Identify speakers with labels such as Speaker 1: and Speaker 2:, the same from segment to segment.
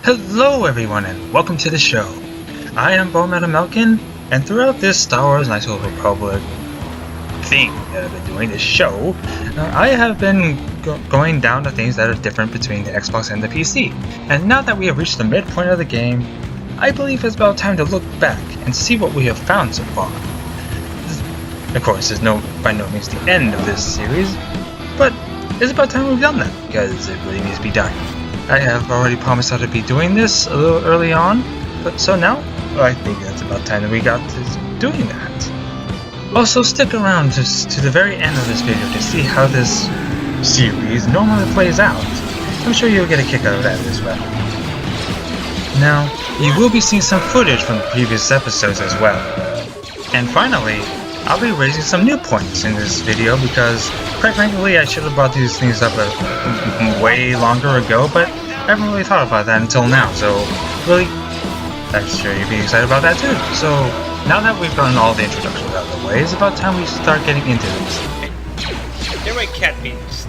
Speaker 1: Hello everyone and welcome to the show. I am Bowman Melkin, and throughout this Star Wars Knights of the Republic thing that I've been doing, this show, I have been going down to things that are different between the Xbox and the PC. And now that we have reached the midpoint of the game, I believe it's about time to look back and see what we have found so far. Of course, it's by no means the end of this series, but it's about time we've done that, because it really needs to be done. I have already promised I'd be doing this a little early on, but so now, I think that's about time that we got to doing that. Also, stick around to the very end of this video to see how this series normally plays out. I'm sure you'll get a kick out of that as well. Now, you will be seeing some footage from the previous episodes as well. And finally, I'll be raising some new points in this video because, quite frankly, I should have brought these things up way longer ago, but I haven't really thought about that until now, so really, I'm sure you'd be excited about that too. So, now that we've gotten all the introductions out of the way, it's about time we start getting into this.
Speaker 2: Get away, cat beast.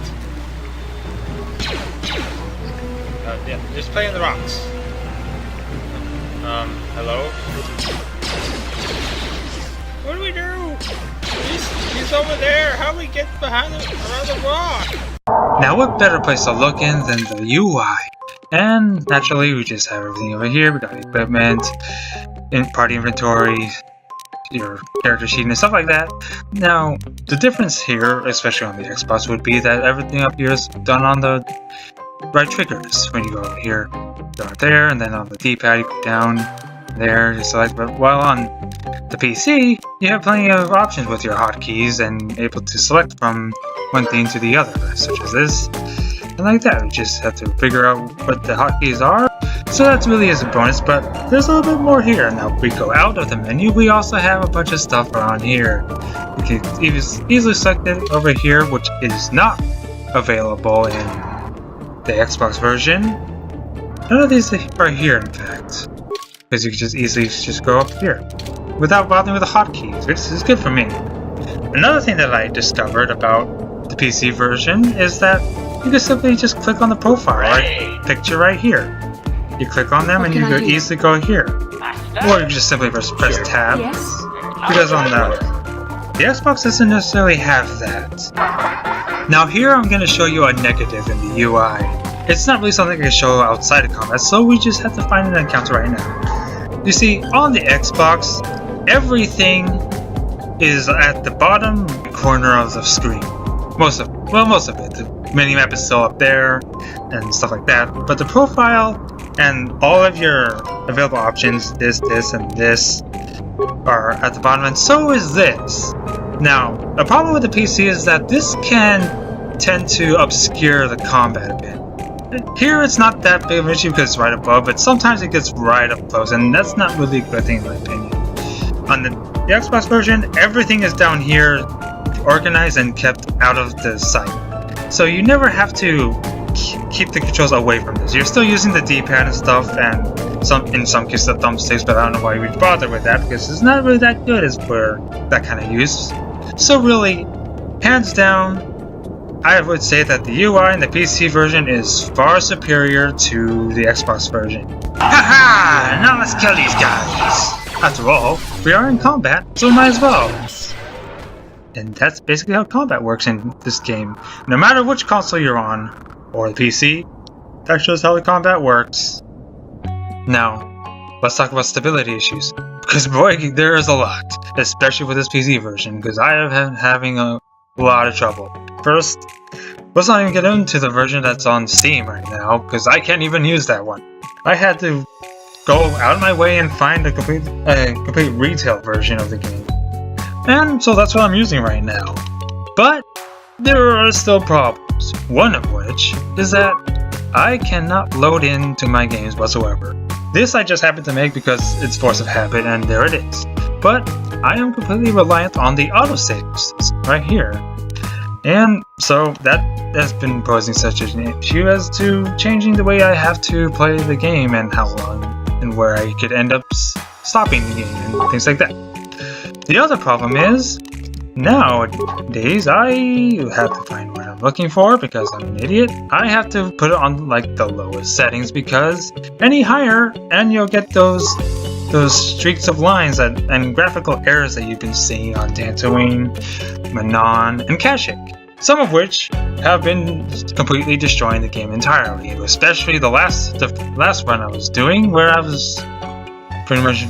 Speaker 2: Yeah, just play in the rocks. Hello? What do we do? He's over there. How do we get behind around the rock?
Speaker 1: Now, what better place to look in than the UI? And naturally, we just have everything over here. We got equipment, party inventory, your character sheet, and stuff like that. Now, the difference here, especially on the Xbox, would be that everything up here is done on the right triggers. When you go over here, go right there, and then on the D-pad, you go down there, you select. But while on the PC, you have plenty of options with your hotkeys and able to select from one thing to the other, such as this, and like that. You just have to figure out what the hotkeys are, so that really is a bonus, but there's a little bit more here. Now, if we go out of the menu, we also have a bunch of stuff around here. You can easily select it over here, which is not available in the Xbox version. None of these are here, in fact, because you can just easily go up here without bothering with the hotkeys, which is good for me. Another thing that I discovered about the PC version is that you can simply just click on the profile, like picture right here. You click on them and you can easily go here. Or you can just simply press tab.
Speaker 3: Yes?
Speaker 1: Because on the Xbox doesn't necessarily have that. Now here I'm going to show you a negative in the UI. It's not really something I can show outside of combat, so we just have to find an encounter right now. You see, on the Xbox, everything is at the bottom corner of the screen. Most of it. The minimap is still up there and stuff like that. But the profile and all of your available options, this, and this, are at the bottom, and so is this. Now, a problem with the PC is that this can tend to obscure the combat a bit. Here it's not that big of an issue because it's right above, but sometimes it gets right up close, and that's not really a good thing in my opinion. On the Xbox version, everything is down here, organized and kept out of the sight. So you never have to keep the controls away from this. You're still using the D-pad and stuff, and in some cases the thumbsticks, but I don't know why we'd bother with that because it's not really that good as for that kind of use. So really, hands down, I would say that the UI in the PC version is far superior to the Xbox version. Haha! Now let's kill these guys! After all, we are in combat, so we might as well. And that's basically how combat works in this game. No matter which console you're on, or the PC, that's just how the combat works. Now, let's talk about stability issues. Because boy, there is a lot. Especially with this PC version, because I have been having a lot of trouble. First, let's not even get into the version that's on Steam right now, because I can't even use that one. I had to go out of my way and find a complete retail version of the game. And so that's what I'm using right now. But there are still problems. One of which is that I cannot load into my games whatsoever. This I just happened to make because it's force of habit, and there it is. But I am completely reliant on the autosaves right here. And so that has been posing such an issue as to changing the way I have to play the game and how long and where I could end up stopping the game and things like that. The other problem is, nowadays I have to find where I'm looking for, because I'm an idiot, I have to put it on like the lowest settings, because any higher and you'll get those streaks of lines and graphical errors that you've been seeing on Dantooine, Manon, and Kashyyyk. Some of which have been completely destroying the game entirely, especially the last run I was doing, where I was pretty much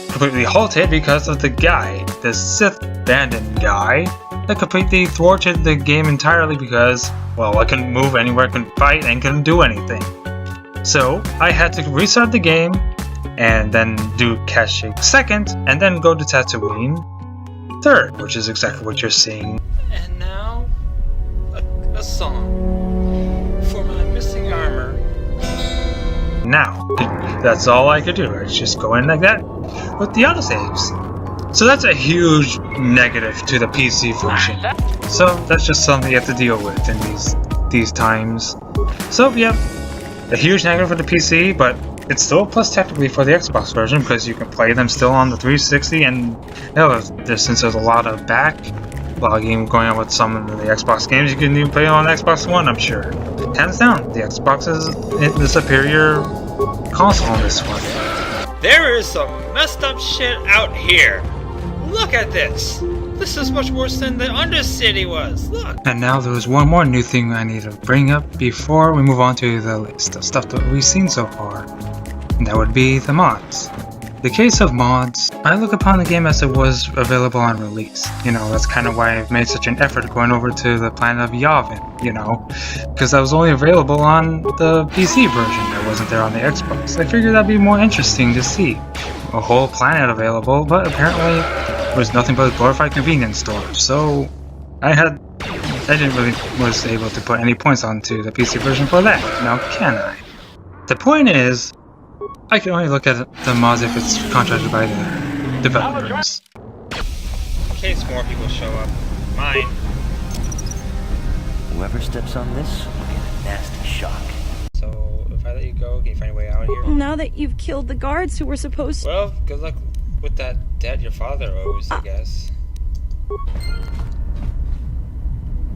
Speaker 1: completely halted because of the Sith Bandit guy, that completely thwarted the game entirely because, well, I couldn't move anywhere, couldn't fight, and couldn't do anything. So I had to restart the game, and then do Kashyyyk second, and then go to Tatooine third, which is exactly what you're seeing.
Speaker 2: And now, a song for my missing armor.
Speaker 1: Now, that's all I could do. I just go in like that with the autosaves. So that's a huge negative to the PC version. So that's just something you have to deal with in these times. So yeah, a huge negative for the PC, but it's still a plus technically for the Xbox version because you can play them still on the 360, and since there's a lot of backlogging going on with some of the Xbox games, you can even play it on Xbox One, I'm sure. Hands down, the Xbox is the superior console on this one.
Speaker 2: There is some messed up shit out here. Look at this. This is much worse than the Undercity was. Look.
Speaker 1: And now there's one more new thing I need to bring up before we move on to the list of stuff that we've seen so far. And that would be the mods. The case of mods, I look upon the game as it was available on release. You know, that's kind of why I've made such an effort going over to the planet of Yavin, you know, because that was only available on the PC version. It wasn't there on the Xbox. I figured that'd be more interesting to see. A whole planet available, but apparently there was nothing but a glorified convenience store. So I was able to put any points onto the PC version for that. Now can I? The point is, I can only look at the mods if it's contracted by the developers.
Speaker 2: In case more people show up. Mine.
Speaker 3: Whoever steps on this will get a nasty shock.
Speaker 2: So, if I let you go, can you find a way out of here?
Speaker 4: Now that you've killed the guards who were supposed to...
Speaker 2: Well, good luck with that debt your father owes, I guess.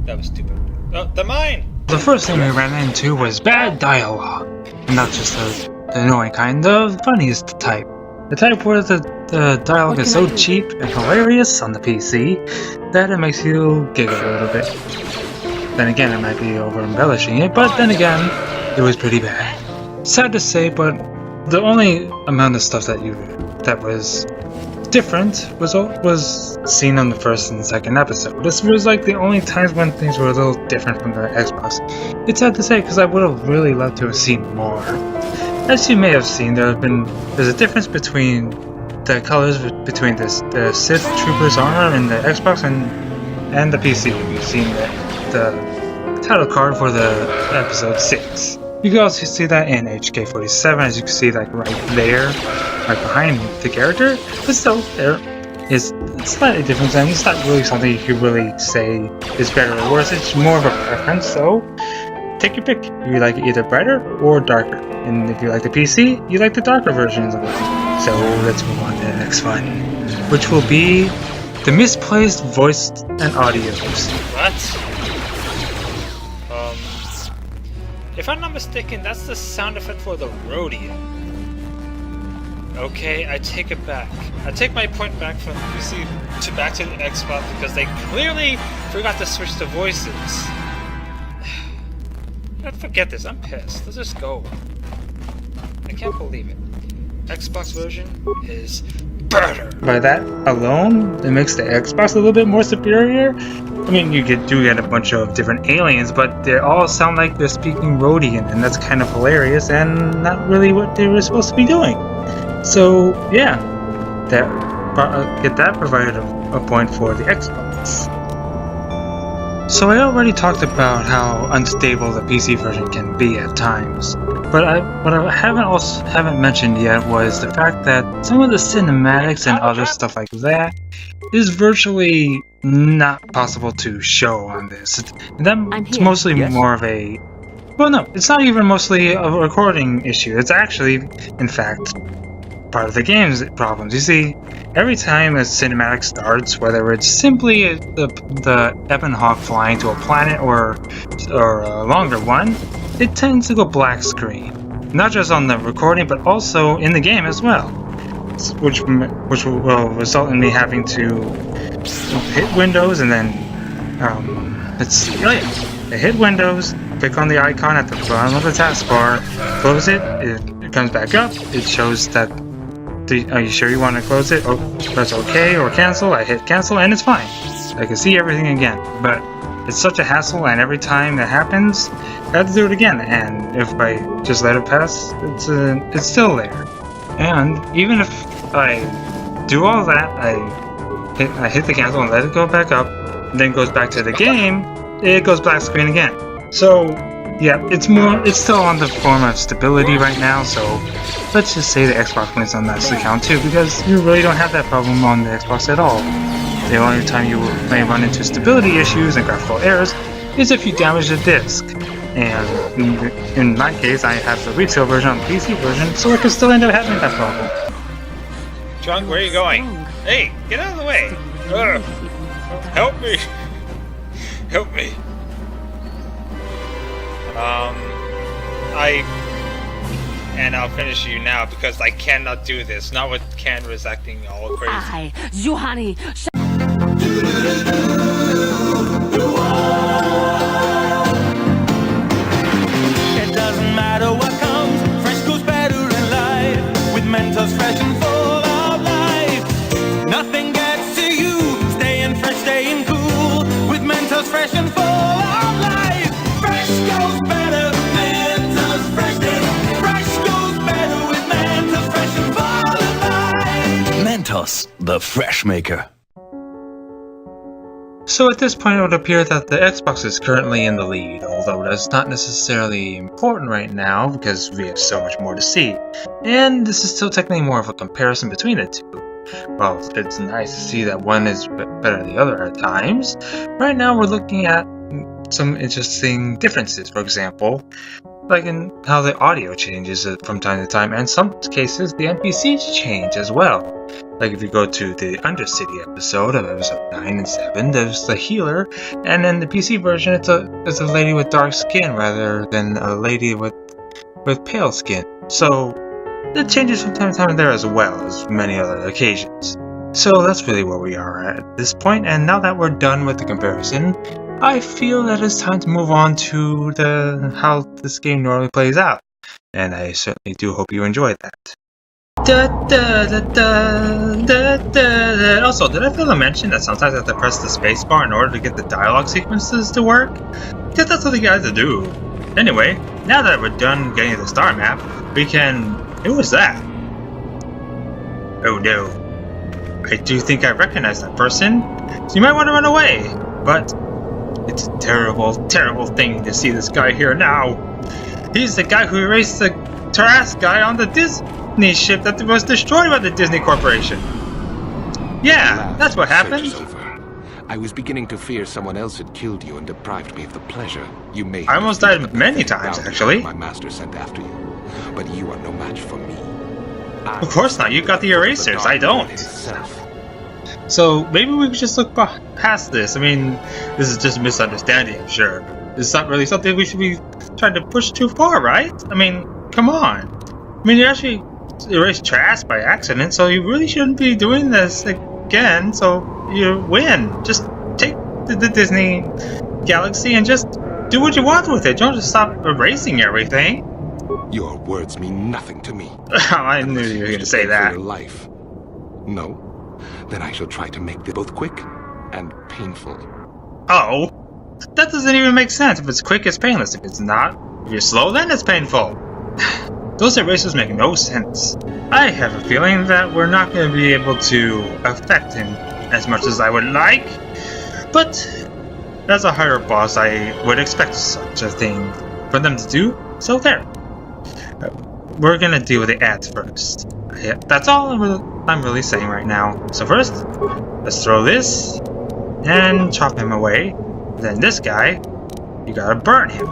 Speaker 2: That was stupid. Oh, the mine!
Speaker 1: The first thing we ran into was bad dialogue. And not just the annoying kind, the funniest type. The type where the dialogue is so cheap and hilarious on the PC that it makes you giggle a little bit. Then again, I might be over embellishing it, but then again, it was pretty bad. Sad to say, but the only amount of stuff that was different was seen on the first and second episode. This was like the only times when things were a little different from the Xbox. It's sad to say because I would have really loved to have seen more. As you may have seen, there's a difference between the colors between the Sith Trooper's armor in the Xbox and the PC. You've seen the title card for the episode 6. You can also see that in HK47, as you can see like right there, right behind the character. But still, there is slightly different, and it's not really something you could really say is better or worse. It's more of a preference, so take your pick. You like it either brighter or darker. And if you like the PC, you like the darker versions of it. So let's move on to the next one, which will be the misplaced voice and audios.
Speaker 2: What? If I'm not mistaken, that's the sound effect for the rodeo. Okay, I take it back. I take my point back from the PC back to the Xbox because they clearly forgot to switch the voices. Forget this, I'm pissed. Let's just go. I can't believe it. Xbox version is better.
Speaker 1: By that alone, it makes the Xbox a little bit more superior. I mean, you do get a bunch of different aliens, but they all sound like they're speaking Rhodian, and that's kind of hilarious and not really what they were supposed to be doing. So, yeah, get that provided a point for the Xbox. So I already talked about how unstable the PC version can be at times, but what I haven't mentioned yet was the fact that some of the cinematics and other stuff like that is virtually not possible to show on this. That's mostly more of a... Well, no, it's not even mostly a recording issue. It's actually, in fact, part of the game's problems. You see, every time a cinematic starts, whether it's simply the Ebon Hawk flying to a planet or a longer one, it tends to go black screen. Not just on the recording, but also in the game as well. Which will result in me having to hit Windows and then let's see. Oh yeah, I hit Windows, click on the icon at the bottom of the taskbar, close it. It comes back up. It shows that. Are you sure you want to close it? Oh, press OK or cancel. I hit cancel and it's fine. I can see everything again. But it's such a hassle, and every time that happens, I have to do it again. And if I just let it pass, it's still there. And even if I do all that, I hit the cancel and let it go back up, and then goes back to the game, it goes black screen again. So yeah, it's still on the form of stability right now, so let's just say the Xbox wins on that account too, because you really don't have that problem on the Xbox at all. The only time you may run into stability issues and graphical errors is if you damage the disc. And in my case, I have the retail version on the PC version, so I could still end up having that problem.
Speaker 2: Drunk, where are you going? Hey, get out of the way! Help me! Help me! And I'll finish you now because I cannot do this. Not with cameras acting all crazy.
Speaker 5: Hi, Johanny.
Speaker 6: It doesn't matter what comes, fresh goes better in life. With Mentos fresh and full of life. Nothing gets to you, staying fresh, staying cool. With Mentos fresh and full of life. Fresh goes better, Mentos fresh. Fresh goes better with Mentos fresh and full of life. Mentos, the fresh maker.
Speaker 1: So at this point it would appear that the Xbox is currently in the lead, although that's not necessarily important right now because we have so much more to see. And this is still technically more of a comparison between the two. Well, it's nice to see that one is better than the other at times. Right now we're looking at some interesting differences, for example, like in how the audio changes from time to time, and in some cases the NPCs change as well. Like if you go to the Undercity episode of episode 9 and 7, there's the healer, and in the PC version it's a lady with dark skin rather than a lady with pale skin. So it changes from time to time there as well as many other occasions. So that's really where we are at this point, and now that we're done with the comparison, I feel that it's time to move on to how this game normally plays out. And I certainly do hope you enjoyed that. Also, did I fail to mention that sometimes I have to press the spacebar in order to get the dialogue sequences to work? Because that's what you guys have to do. Anyway, now that we're done getting the star map, we can... Who was that? Oh no. I do think I recognize that person, so you might want to run away. But it's a terrible, terrible thing to see this guy here now. He's the guy who erased the Taras guy on the Disney ship that was destroyed by the Disney Corporation. Yeah, that's what happened.
Speaker 7: I was beginning to fear someone else had killed you and deprived me of the pleasure you made.
Speaker 1: I almost died many times, actually.
Speaker 7: My master sent after you, but you are no match for me.
Speaker 1: Of course not. You got the erasers. I don't. So maybe we could just look past this. I mean, this is just a misunderstanding, I'm sure. It's not really something we should be trying to push too far, right? I mean, come on. I mean, you actually erased trash by accident, so you really shouldn't be doing this again, so you win. Just take the Disney Galaxy and just do what you want with it. Don't just stop erasing everything.
Speaker 7: Your words mean nothing to me.
Speaker 1: I knew you were going to say that.
Speaker 7: Your life. No? Then I shall try to make this both quick and painful.
Speaker 1: Oh, that doesn't even make sense. If it's quick, it's painless. If it's not, if you're slow, then it's painful. Those erasers make no sense. I have a feeling that we're not going to be able to affect him as much as I would like, but as a higher boss, I would expect such a thing for them to do, so there. We're going to deal with the ads first. Yeah, that's all I'm really saying right now. So first, let's throw this and chop him away. Then this guy, you gotta burn him.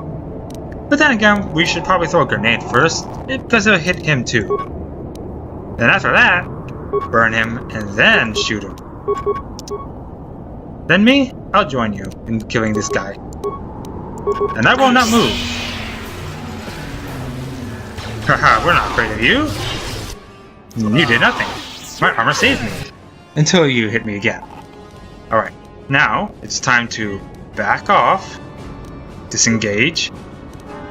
Speaker 1: But then again, we should probably throw a grenade first, because it'll hit him too. Then after that, burn him and then shoot him. Then me, I'll join you in killing this guy. And I will not move. Haha, we're not afraid of you. You did nothing. My armor saved me. Until you hit me again. Alright, now it's time to back off, disengage,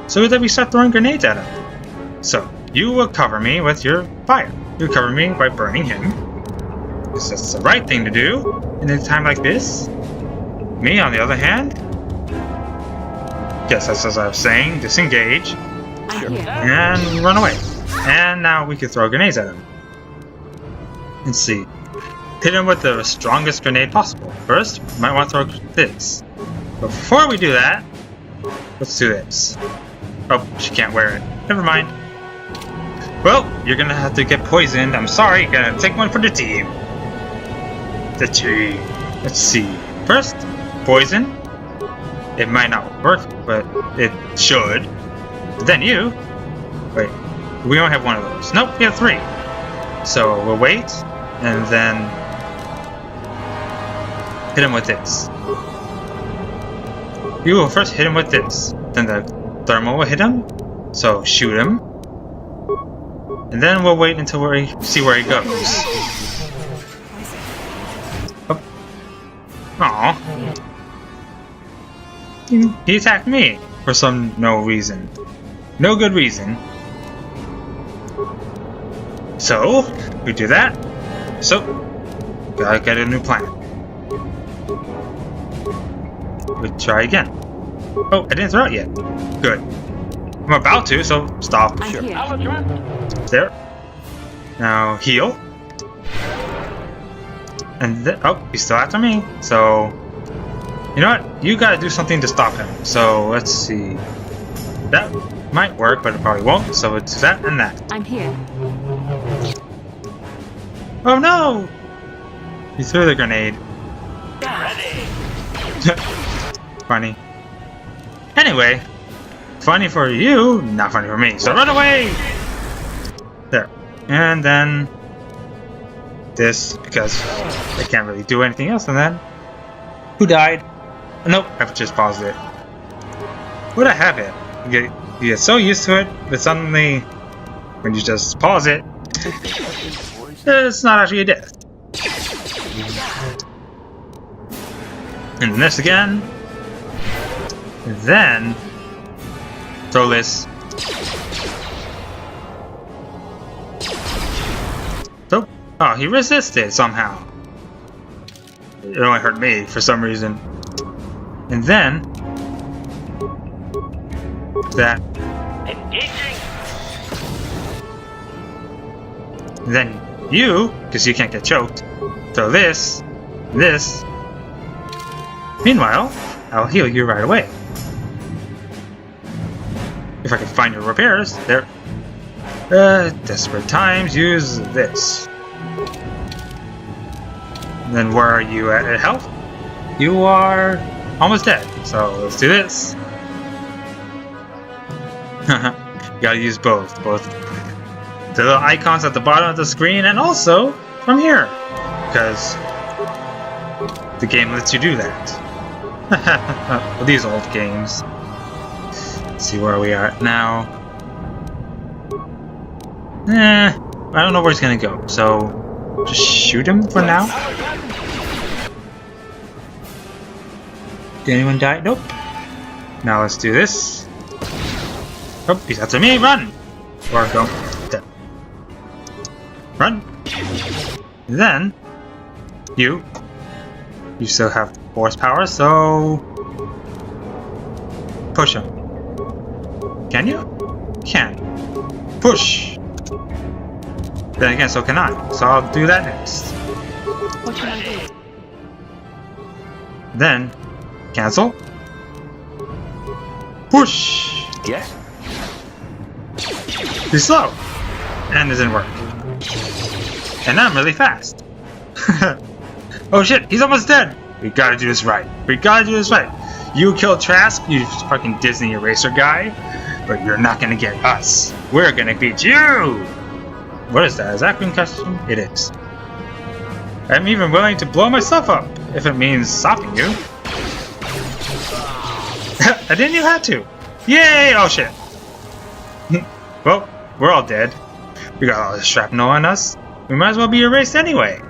Speaker 1: so that we start throwing grenades at him. So, you will cover me with your fire. You cover me by burning him, because that's the right thing to do in a time like this. Me, on the other hand, yes, that's as I was saying, disengage, and run away. And now we can throw grenades at him. Let's see. Hit him with the strongest grenade possible. First, you might want to throw this. But before we do that, let's do this. Oh, she can't wear it. Never mind. Well, you're gonna have to get poisoned. I'm sorry, you're gonna take one for the team. The team. Let's see. First, poison. It might not work, but it should. Then you. Wait, we only have one of those. Nope, we have 3. So we'll wait, and then hit him with this. You will first hit him with this. Then the thermal will hit him. So shoot him. And then we'll wait until we see where he goes. Oh. Aww. He attacked me for no reason. No good reason. So, we do that. So, gotta get a new plan. We try again. Oh, I didn't throw it yet. Good. I'm about to, so stop.
Speaker 4: Sure.
Speaker 1: There. Now heal. And then, oh, he's still after me. So, you know what? You gotta do something to stop him. So let's see. That might work, but it probably won't. So it's that and that.
Speaker 4: I'm here.
Speaker 1: Oh no! He threw the grenade. Funny. Anyway, funny for you, not funny for me. So run away! There. And then this, because I can't really do anything else. And then, who died? Nope, I've just paused it. Would I have it? You get so used to it, but suddenly, when you just pause it, it's not actually a death. And then this again. And then throw this. So, oh, he resisted somehow. It only hurt me for some reason. And then that. And then you, because you can't get choked, throw this, this. Meanwhile, I'll heal you right away. If I can find your repairs, there. Desperate times, use this. And then where are you at health? You are almost dead. So let's do this. You gotta use both the little icons at the bottom of the screen and also from here, because the game lets you do that. Well, these old games. Let's see where we are now. I don't know where he's gonna go, so just shoot him for now. Did anyone die? Nope. Now let's do this. Oh, he's after me. Run! Or go. There. Run. And then you still have horsepower, so push him. Can you? Can. Push. Then again, so can I. So I'll do that next.
Speaker 4: What can I do?
Speaker 1: Then cancel. Push.
Speaker 3: Yes?
Speaker 1: He's slow. And it doesn't work. And I'm really fast. Oh shit, he's almost dead. We gotta do this right. We gotta do this right. You killed Trask, you fucking Disney eraser guy, but you're not gonna get us. We're gonna beat you. What is that? Is that green costume? It is. I'm even willing to blow myself up if it means stopping you. I didn't even have to. Yay! Oh shit. Well, we're all dead. We got all this shrapnel on us. We might as well be erased anyway.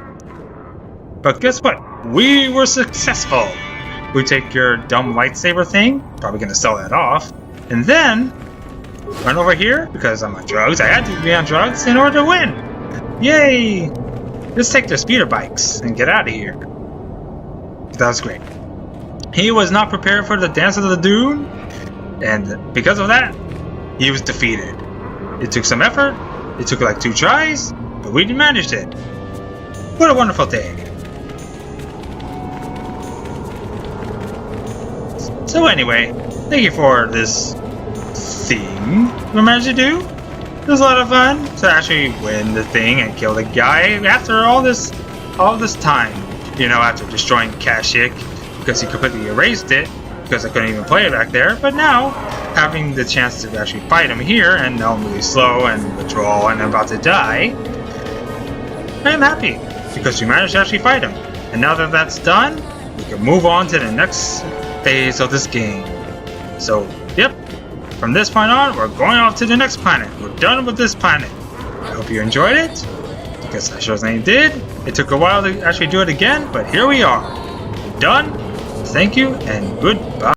Speaker 1: But guess what? We were successful. We take your dumb lightsaber thing. Probably gonna sell that off. And then run over here because I'm on drugs. I had to be on drugs in order to win. Yay! Let's take their speeder bikes and get out of here. That was great. He was not prepared for the Dance of the Dune, and because of that, he was defeated. It took some effort. It took like 2 tries, but we managed it. What a wonderful day. So anyway, thank you for this thing we managed to do. It was a lot of fun to actually win the thing and kill the guy after all this time. You know, after destroying Kashyyyk, because he completely erased it, because I couldn't even play it back there. But now, having the chance to actually fight him here, and now I'm really slow and withdrawal and I'm about to die, I'm happy, because we managed to actually fight him. And now that that's done, we can move on to the next phase of this game. So, yep, from this point on, we're going off to the next planet. We're done with this planet. I hope you enjoyed it, because I sure as did. It took a while to actually do it again, but here we are. Done. Thank you, and goodbye.